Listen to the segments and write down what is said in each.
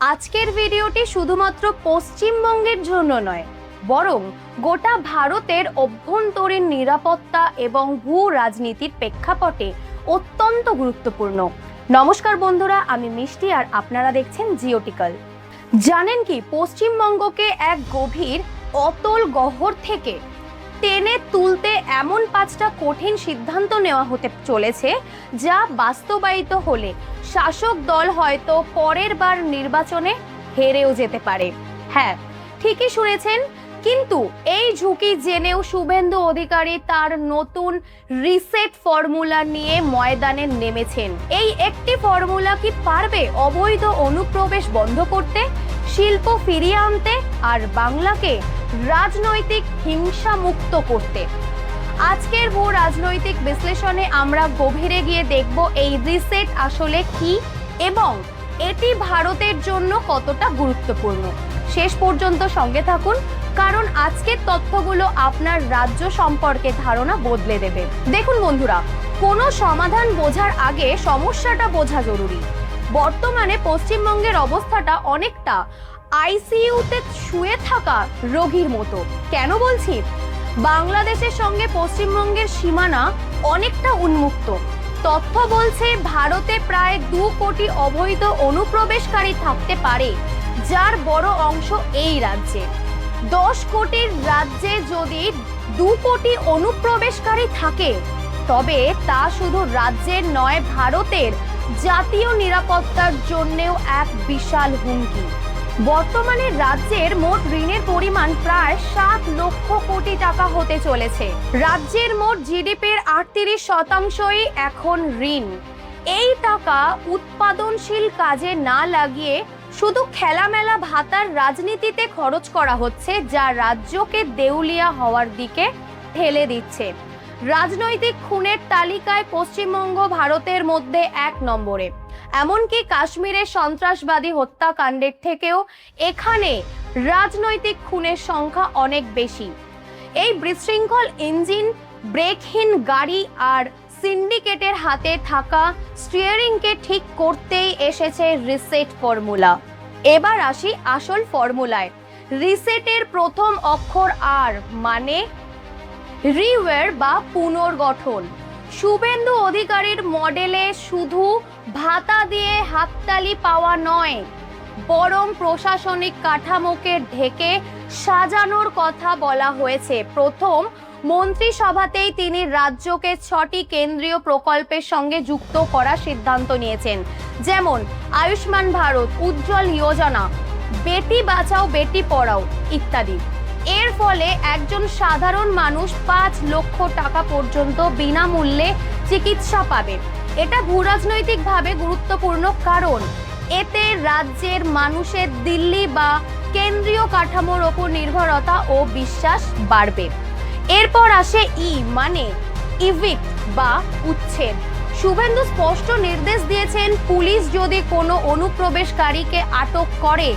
আজকের ভিডিওটি শুধুমাত্র পশ্চিমবঙ্গের জন্য নয়, বরং গোটা ভারতের অভ্যন্তরীণ নিরাপত্তা এবং ভূ রাজনীতির প্রেক্ষাপটে অত্যন্ত গুরুত্বপূর্ণ। নমস্কার বন্ধুরা, আমি মিষ্টি আর আপনারা দেখছেন জিওটিক্যাল। জানেন কি, পশ্চিমবঙ্গকে এক গভীর অতল গহ্বর থেকে টেনে তুলতে এমন 5টা কঠিন সিদ্ধান্ত নেওয়া হতে চলেছে, যা বাস্তবায়িত হলে শাসক দল হয়তো পরের বার নির্বাচনে হেরেও যেতে পারে। হ্যাঁ, ঠিকই শুনেছেন, কিন্তু এই ঝুঁকি জেনেও শুভেন্দু অধিকারী তার নতুন রিসেট ফর্মুলা নিয়ে ময়দানে নেমেছেন। এই একটি ফর্মুলা কি পারবে অবৈধ অনুপ্রবেশ বন্ধ করতে, শিল্প ফিরিয়ে আনতে আর বাংলাকে রাজনৈতিক হিংসা মুক্ত করতে? আজকের ভূ রাজনৈতিক বিশ্লেষণে আমরা গভীরে গিয়ে দেখব এই রিসেট আসলে কি এবং এটি ভারতের জন্য কতটা গুরুত্বপূর্ণ। শেষ পর্যন্ত সঙ্গে থাকুন, কারণ আজকের তথ্যগুলো আপনার রাজ্য সম্পর্কে ধারণা বদলে দেবে। দেখুন বন্ধুরা, কোনো সমাধান বোঝার আগে সমস্যাটা বোঝা জরুরি। বর্তমানে পশ্চিমবঙ্গের অবস্থাটা অনেকটা আইসিইউতে শুয়ে থাকা রোগীর মতো। কেন বলছি? বাংলাদেশের সঙ্গে পশ্চিমবঙ্গের সীমানা অনেকটা উন্মুক্ত। তথ্য বলছে ভারতে প্রায় 2 কোটি অবৈধ অনুপ্রবেশকারী থাকতে পারে, যার বড় অংশ এই রাজ্যে। 10 কোটির রাজ্যে যদি 2 কোটি অনুপ্রবেশকারী থাকে, তবে তা শুধু রাজ্যের নয়, ভারতের জাতীয় নিরাপত্তার জন্যও এক বিশাল হুমকি। বর্তমানে রাজ্যের মোট ঋণের পরিমাণ প্রায় 7 লক্ষ কোটি টাকা হতে চলেছে। রাজ্যের মোট জিডিপির 38% এখন ঋণ। এই টাকা উৎপাদনশীল কাজে না লাগিয়ে শুধু খেলামেলা ভাতার রাজনীতিতে খরচ করা হচ্ছে, যা রাজ্যকে দেউলিয়া হওয়ার দিকে ঠেলে দিচ্ছে। রাজনৈতিক খুনের তালিকায় পশ্চিমবঙ্গ ভারতের মধ্যে 1 নম্বরে। এমনকি কাশ্মীরের সন্ত্রাসবাদী হত্যাকাণ্ডের থেকেও এখানে রাজনৈতিক খুনের সংখ্যা অনেক বেশি। এই বিশৃঙ্খল ইঞ্জিন, ব্রেকহীন গাড়ি আর সিন্ডিকেটের হাতে থাকা স্টিয়ারিংকে ঠিক করতেই এসেছে রিসেট ফর্মুলা। এবার আসি আসল ফর্মুলায়। রিসেটের প্রথম অক্ষর আর, মানে রিওয়্যার বা পুনর্গঠন। শুভেন্দু অধিকারীর মডেলে শুধু ভাতা দিয়ে হাততালি পাওয়া নয়, বরং প্রশাসনিক কাঠামোকে ঢেকে সাজানোর কথা বলা হয়েছে। প্রথম মন্ত্রিসভাতেই তিনি রাজ্যকে 6টি কেন্দ্রীয় প্রকল্পের সঙ্গে যুক্ত করার সিদ্ধান্ত নিয়েছেন, যেমন আয়ুষ্মান ভারত, উজ্জ্বল যোজনা, বেটি বাঁচাও বেটি পড়াও ইত্যাদি। এর ফলে একজন সাধারণ মানুষ 5 লক্ষ টাকা পর্যন্ত বিনামূল্যে চিকিৎসা পাবে। এটা ভূরাজনৈতিকভাবে গুরুত্বপূর্ণ, কারণ এতে রাজ্যের মানুষের দিল্লি বা কেন্দ্রীয় কাঠামোর ওপর নির্ভরতা ও বিশ্বাস বাড়বে। এরপর আসে ই, মানে ইভিক্ট বা উচ্ছেদ। শুভেন্দু স্পষ্ট নির্দেশ দিয়েছেন, পুলিশ যদি কোনো অনুপ্রবেশকারীকে আটক করে,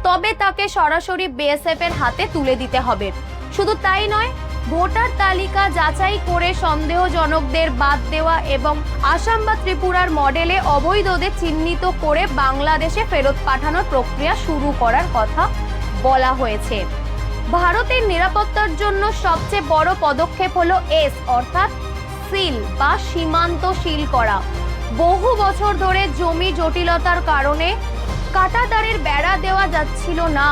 তবে তাকে সরাসরি বিএসএফ এর হাতে তুলে দিতে হবে। শুধু তাই নয়, ভোটার তালিকা যাচাই করে সন্দেহজনকদের বাদ দেওয়া এবং আসাম বা ত্রিপুরার মডেলে অবৈধদের চিহ্নিত করে বাংলাদেশে ফেরত পাঠানোর প্রক্রিয়া শুরু করার কথা বলা হয়েছে। ভারতের নিরাপত্তার জন্য সবচেয়ে বড় পদক্ষেপ হলো এস, অর্থাৎ সিল বা সীমান্ত সিল করা। বহু বছর ধরে জমি জটিলতার কারণে কাঁটাতারের বেড়া দেওয়া যাচ্ছিল না,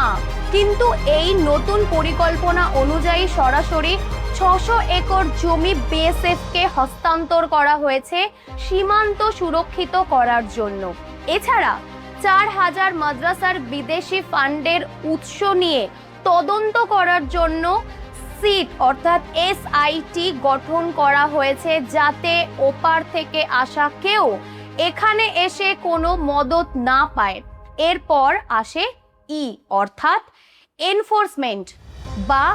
কিন্তু এই নতুন পরিকল্পনা অনুযায়ী সরাসরি 600 একর জমি বিএসএফ কে হস্তান্তর করা হয়েছে সীমান্ত সুরক্ষিত করার জন্য। এছাড়া 4000 মাদ্রাসার বিদেশি ফান্ডের উৎস নিয়ে তদন্ত করার জন্য সিট অর্থাৎ এসআইটি গঠন করা হয়েছে, যাতে ওপার থেকে আসা কেউ এখানে এসে কোনো মদত না পায়। এরপর আসে ই, অর্থাৎ এনফোর্সমেন্ট বা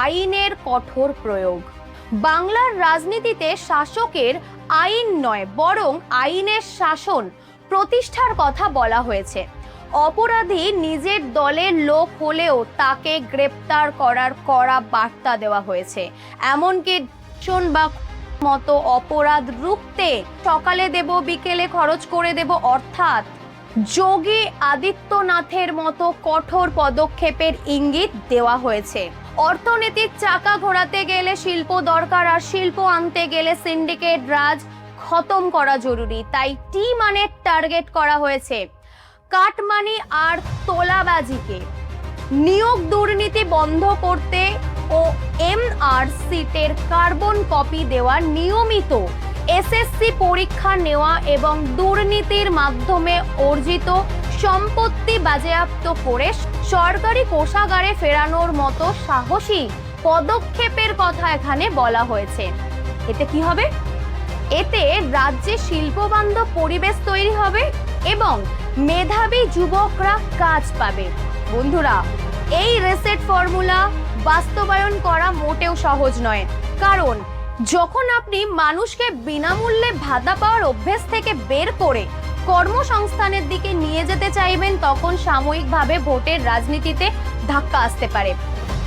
আইনের কঠোর প্রয়োগ। বাংলার রাজনীতিতে শাসকের আইন নয়, বরং আইনের শাসন প্রতিষ্ঠার কথা বলা হয়েছে। অপরাধী নিজের দলের লোক হলেও তাকে গ্রেপ্তার করার কড়া বার্তা দেওয়া হয়েছে। এমনকি বা মতো অপরাধ রুখতে সকালে দেব বিকেলে খরচ করে দেব, অর্থাৎ যোগী আদিত্যনাথের মতো কঠোর পদক্ষেপের ইঙ্গিত দেওয়া হয়েছে। অর্থনীতির চাকা ঘোরাতে গেলে শিল্প দরকার, আর শিল্প আনতে গেলে সিন্ডিকেট রাজ খতম করা জরুরি। তাই টি মানে টার্গেট করা হয়েছে কাটমানি আর তোলাবাজিকে, নিয়োগ দুর্নীতি বন্ধ করতে ও এমআর সিটের কার্বন কপি দেওয়া, নিয়মিত এসএসসি পরীক্ষা নেওয়া এবং দুর্নীতির মাধ্যমে অর্জিত সম্পত্তি বাজেয়াপ্ত করে সরকারি কোষাগারে ফেরানোর মতো সাহসী পদক্ষেপের কথা এখানে বলা হয়েছে। এতে কি হবে? এতে রাজ্যে শিল্পবান্ধব পরিবেশ তৈরি হবে এবং মেধাবী যুবকরা কাজ পাবে। বন্ধুরা, এই রিসেট ফর্মুলা বাস্তবায়ন করা মোটেও সহজ নয়, কারণ যখন আপনি মানুষকে বিনামূল্যে ভাতা পাওয়ার অভ্যেস থেকে বের করে কর্মসংস্থানের দিকে নিয়ে যেতে চাইবেন, তখন সাময়িকভাবে ভোটের রাজনীতিতে ধাক্কা আসতে পারে।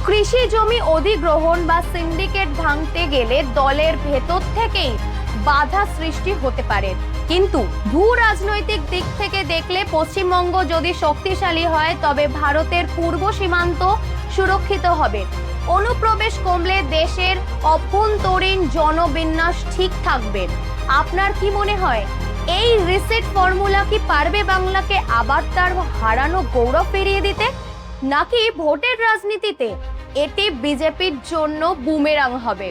কৃষি জমি অধিগ্রহণ বা সিন্ডিকেট ভাঙতে গেলে দলের ভেতর থেকেই বাধা সৃষ্টি হতে পারে। কিন্তু ভূ রাজনৈতিক দিক থেকে দেখলে পশ্চিমবঙ্গ যদি শক্তিশালী হয়, তবে ভারতের পূর্ব সীমান্ত সুরক্ষিত হবে। অনুপ্রবেশ কমলে দেশের অভ্যন্তরীণ জনবিন্যাস ঠিক থাকবে। আপনার কি মনে হয়, এই রিসেট ফর্মুলা কি পারবে বাংলাকে আবার তার হারানো গৌরব ফিরিয়ে দিতে, নাকি ভোটের রাজনীতিতে এটি বিজেপির জন্য বুমেরাং হবে?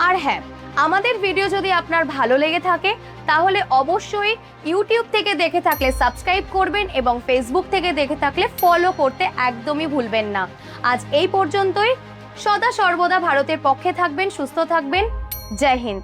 আর হ্যাঁ, আমাদের ভিডিও যদি আপনার ভালো লেগে থাকে তাহলে অবশ্যই ইউটিউব থেকে দেখে থাকলে সাবস্ক্রাইব করবেন এবং ফেসবুক থেকে দেখে থাকলে ফলো করতে একদমই ভুলবেন না। আজ এই পর্যন্তই। সদা সর্বদা ভারতের পক্ষে থাকবেন, সুস্থ থাকবেন। জয় হিন্দ।